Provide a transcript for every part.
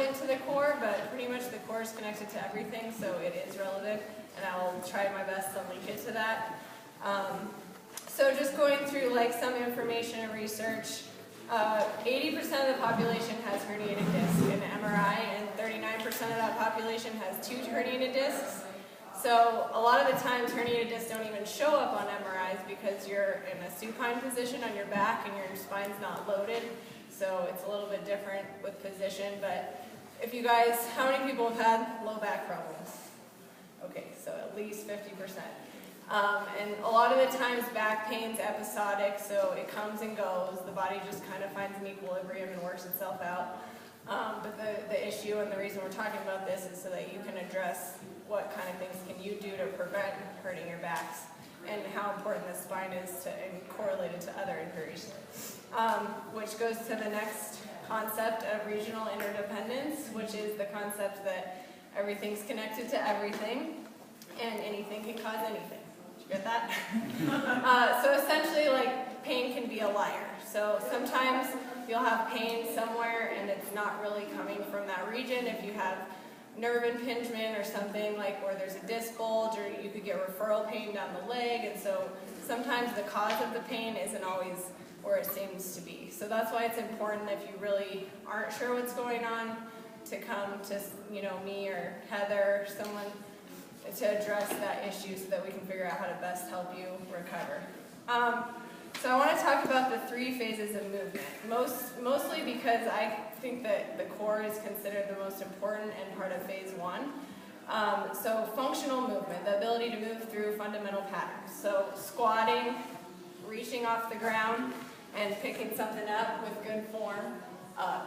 relevant to the core, but pretty much the core is connected to everything, so it is relevant, and I'll try my best to link it to that. So just going through like some information and research, 80% of the population has herniated disc in MRI, and 39% of that population has 2 herniated discs. So a lot of the times herniated discs don't even show up on MRIs because you're in a supine position on your back and your spine's not loaded. So it's a little bit different with position. But if you guys, how many people have had low back problems? Okay, so at least 50%. And a lot of the times back pain's episodic, so it comes and goes. The body just kind of finds an equilibrium and works itself out. But the issue and the reason we're talking about this is so that you can address what kind of things can you do to prevent hurting your backs and how important the spine is to, and correlated to other injuries. Which goes to the next concept of regional interdependence, which is the concept that everything's connected to everything and anything can cause anything. Did you get that? So essentially, like, pain can be a liar. So sometimes you'll have pain somewhere and it's not really coming from that region. If you have nerve impingement or something like where there's a disc bulge, or you could get referral pain down the leg, and so sometimes the cause of the pain isn't always where it seems to be. So that's why it's important, if you really aren't sure what's going on, to come to, you know, me or Heather or someone to address that issue so that we can figure out how to best help you recover. So I want to talk about the 3 phases of movement, mostly because I think that the core is considered the most important and part of phase 1. So functional movement, the ability to move through fundamental patterns. So squatting, reaching off the ground, and picking something up with good form.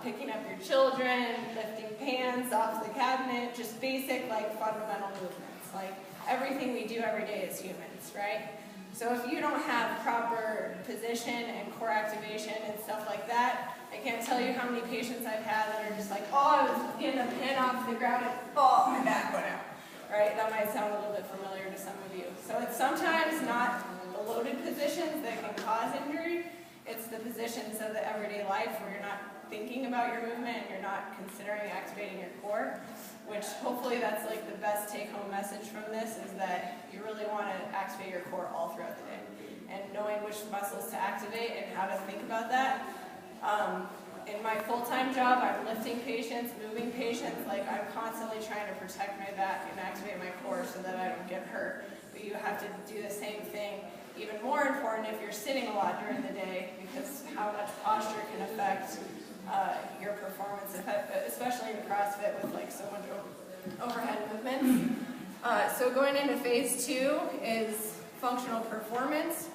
Picking up your children, lifting pans off the cabinet, just basic like fundamental movements, like everything we do every day as humans, right? So if you don't have proper position and core activation and stuff like that, I can't tell you how many patients I've had that are just like, oh, I was getting a pin off the ground and oh, my back went out. All right, that might sound a little bit familiar to some of you. So it's sometimes not the loaded positions that can cause injury, it's the positions of the everyday life where you're not thinking about your movement and you're not considering activating your core, which hopefully that's like the best take-home message from this, is that you really want to activate your core all throughout the day. And knowing which muscles to activate and how to think about that. In my full-time job, I'm lifting patients, moving patients, like I'm constantly trying to protect my back and activate my core so that I don't get hurt. But you have to do the same thing. Even more important if you're sitting a lot during the day, because how much posture can affect your performance, especially in CrossFit with like so much overhead movements. So going into phase 2 is functional performance,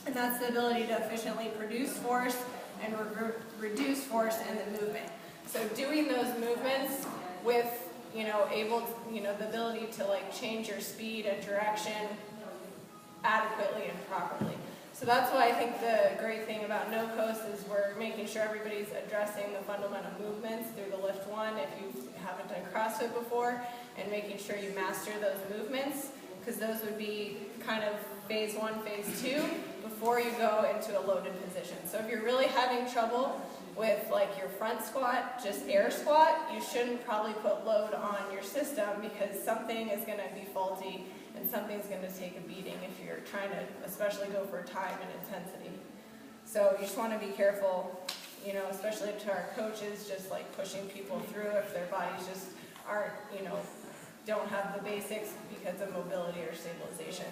and that's the ability to efficiently produce force and reduce force in the movement. So doing those movements with, you know, the ability to like change your speed and direction adequately and properly. So that's why I think the great thing about No-Coast is we're making sure everybody's addressing the fundamental movements through the Lift 1 if you haven't done CrossFit before, and making sure you master those movements, because those would be kind of phase 1, phase 2, before you go into a loaded position. So if you're really having trouble with like your front squat, just air squat, you shouldn't probably put load on your system, because something is going to be faulty and something's going to take a beating if you're trying to especially go for time and intensity. So you just want to be careful, you know, especially to our coaches, just like pushing people through if their bodies just aren't, you know, don't have the basics because of mobility or stabilization.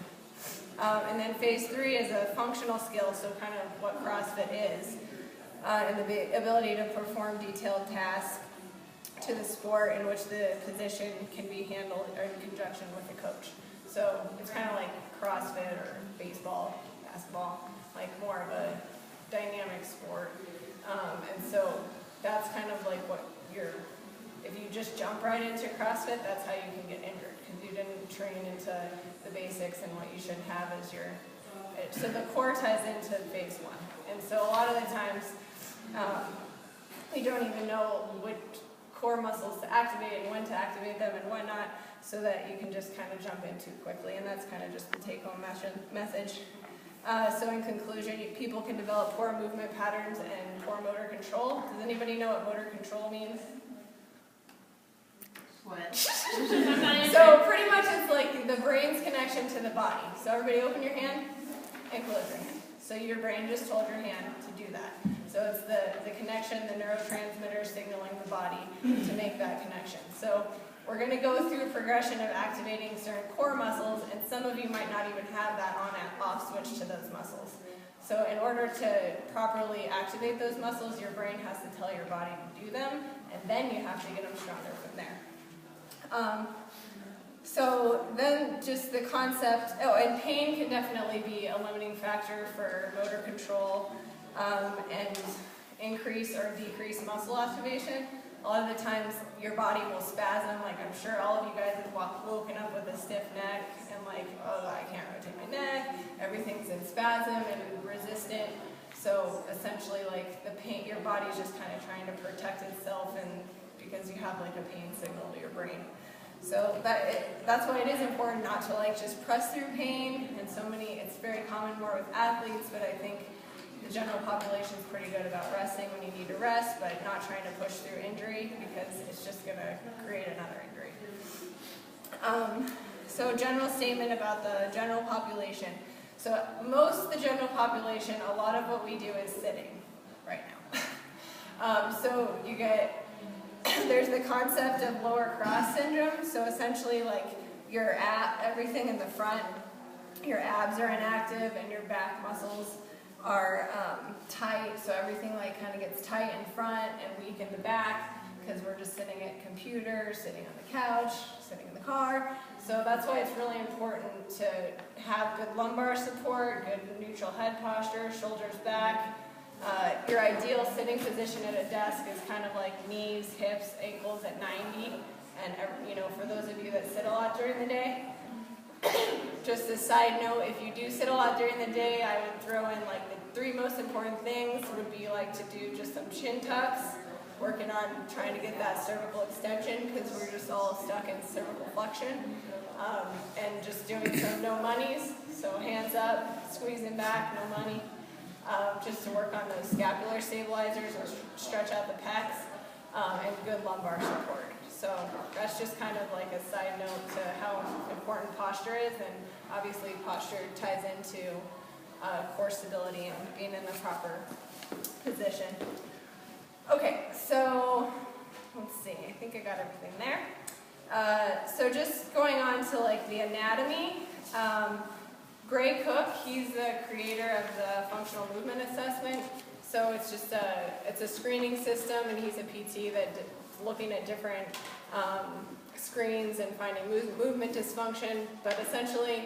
And then phase 3 is a functional skill, so kind of what CrossFit is, and the ability to perform detailed tasks to the sport in which the position can be handled in conjunction with the coach. So it's kind of like CrossFit or baseball, basketball, like more of a dynamic sport. And so that's kind of like what if you just jump right into CrossFit, that's how you can get injured, because you didn't train into the basics and what you should have as your, so the core ties into phase 1. And so a lot of the times, we don't even know which core muscles to activate and when to activate them and whatnot, so that you can just kind of jump in too quickly. And that's kind of just the take-home message. So in conclusion, people can develop poor movement patterns and poor motor control. Does anybody know what motor control means? connection to the body. So everybody open your hand and close your hand. So your brain just told your hand to do that. So it's the connection, the neurotransmitter signaling the body to make that connection. So we're going to go through a progression of activating certain core muscles, and some of you might not even have that on and off switch to those muscles. So in order to properly activate those muscles, your brain has to tell your body to do them, and then you have to get them stronger from there. So then just the concept, and pain can definitely be a limiting factor for motor control and increase or decrease muscle activation. A lot of the times your body will spasm, like I'm sure all of you guys have woken up with a stiff neck and like, oh, I can't rotate my neck, everything's in spasm and resistant. So essentially like the pain, your body's just kind of trying to protect itself, and because you have like a pain signal to your brain. So that's why it is important not to like just press through pain, and it's very common more with athletes, but I think the general population is pretty good about resting when you need to rest, but not trying to push through injury because it's just going to create another injury. So general statement about the general population. So most of the general population, a lot of what we do is sitting right now. So you get, there's the concept of lower cross syndrome. So essentially like everything in the front, your abs are inactive and your back muscles are tight, so everything like kind of gets tight in front and weak in the back because we're just sitting at computers, sitting on the couch, sitting in the car. So that's why it's really important to have good lumbar support, good neutral head posture, shoulders back. Your ideal sitting position at a desk is kind of like knees, hips, ankles at 90. And for those of you that sit a lot during the day, just a side note, if you do sit a lot during the day, I would throw in like the 3 most important things would be like to do just some chin tucks, working on trying to get that cervical extension because we're just all stuck in cervical flexion, and just doing some no monies, so hands up, squeezing back, no money, just to work on those scapular stabilizers or stretch out the pecs, and good lumbar support. So that's just kind of like a side note to how important posture is, and obviously posture ties into core stability and being in the proper position. Okay, so let's see, I think I got everything there. So just going on to like the anatomy, Gray Cook, he's the creator of the functional movement assessment. So it's just it's a screening system, and he's a PT that looking at different screens and finding movement dysfunction, but essentially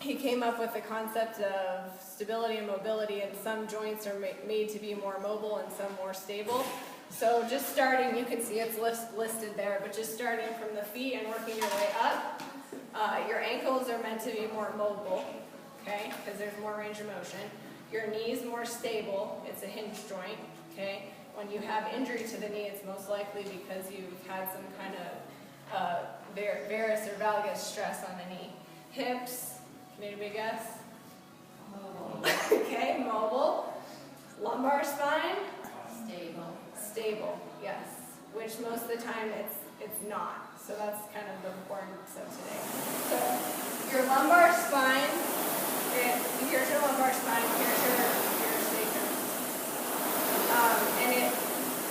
he came up with the concept of stability and mobility, and some joints are made to be more mobile and some more stable. So just starting, you can see it's listed there, but just starting from the feet and working your way up, your ankles are meant to be more mobile, okay, because there's more range of motion. Your knee's more stable, it's a hinge joint, okay. When you have injury to the knee, it's most likely because you've had some kind of varus or valgus stress on the knee. Hips, can anybody guess? Mobile. Okay, mobile. Lumbar spine? Stable. Stable, yes. Which most of the time it's not. So that's kind of the importance of today. So your lumbar spine, here's your lumbar spine, here's your sacrum. And it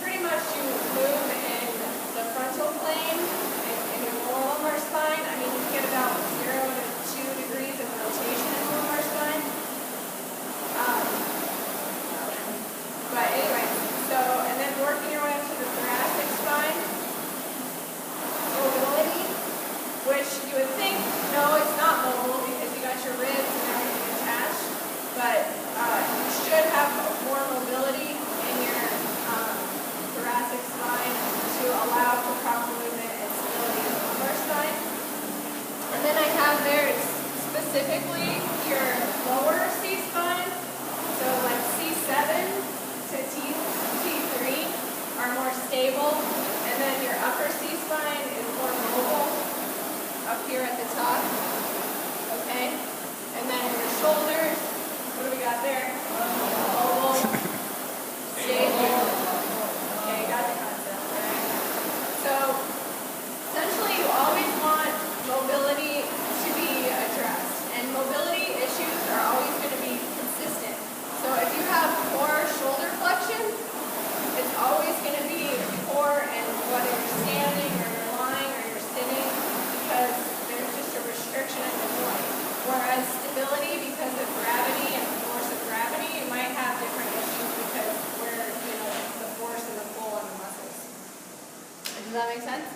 pretty much you move in the frontal plane in your lower lumbar spine. I mean, you get about 0 to 2 degrees of rotation in the lumbar spine. But anyway, so, and then working your way up to the thoracic spine, mobility, which you would think, no, it's not mobile because you got your ribs and everything attached, but you should have more mobility in your thoracic spine to allow for proper movement and stability in the lumbar spine. And then I have there specifically your lower C-spine, so like C7 to T3 are more stable, and then your upper C-spine is more mobile up here at the top, okay? And then your shoulders, what do we got there? Mobile, stable. Okay, got the concept, right? So essentially you always want mobility to be that make sense?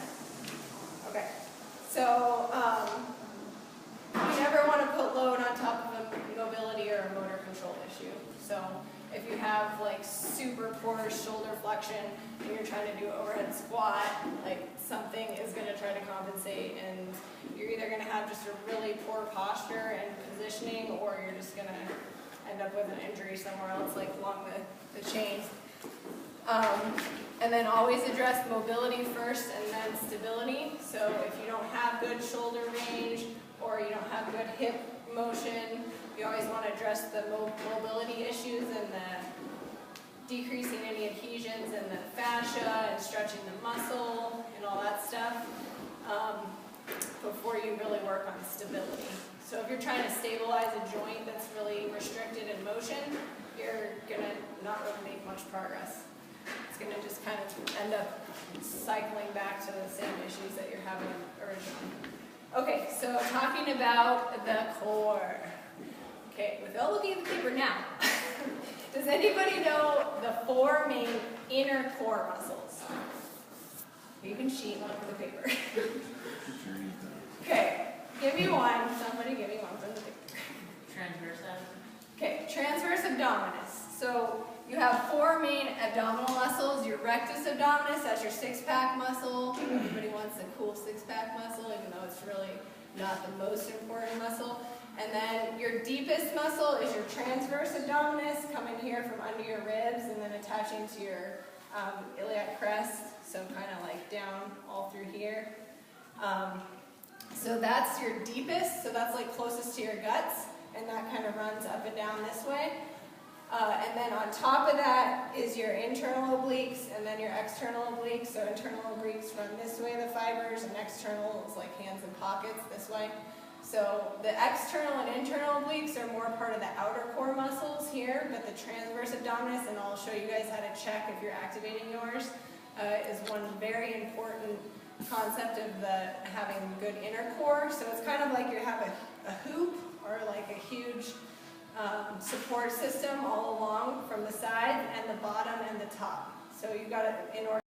Okay. So you never want to put load on top of a mobility or a motor control issue. So if you have like super poor shoulder flexion and you're trying to do overhead squat, like something is going to try to compensate, and you're either going to have just a really poor posture and positioning, or you're just going to end up with an injury somewhere else, like along the chain. And then always address mobility first and then stability. So if you don't have good shoulder range or you don't have good hip motion, you always want to address the mobility issues and the decreasing any adhesions in the fascia and stretching the muscle and all that stuff before you really work on stability. So if you're trying to stabilize a joint that's really restricted in motion, you're going to not really make much progress. It's going to just kind of end up cycling back to the same issues that you're having originally. Okay, so talking about the core. Okay, without looking at the paper now, does anybody know the 4 main inner core muscles? You can sheet one for the paper. Okay, give me one. Somebody give me one from the paper. Transverse abdominis. Okay, transverse abdominis. So you have 4 main abdominal muscles. Your rectus abdominis, that's your six-pack muscle. Everybody wants a cool six-pack muscle, even though it's really not the most important muscle. And then your deepest muscle is your transverse abdominis, coming here from under your ribs and then attaching to your iliac crest, so kind of like down all through here. So that's your deepest, so that's like closest to your guts, and that kind of runs up and down this way. And then on top of that is your internal obliques and then your external obliques. So internal obliques run this way, the fibers, and external is like hands and pockets this way. So the external and internal obliques are more part of the outer core muscles here, but the transverse abdominis, and I'll show you guys how to check if you're activating yours, is one very important concept of having good inner core. So it's kind of like you have a hoop or like a huge support system all along from the side and the bottom and the top. So you've got to, in order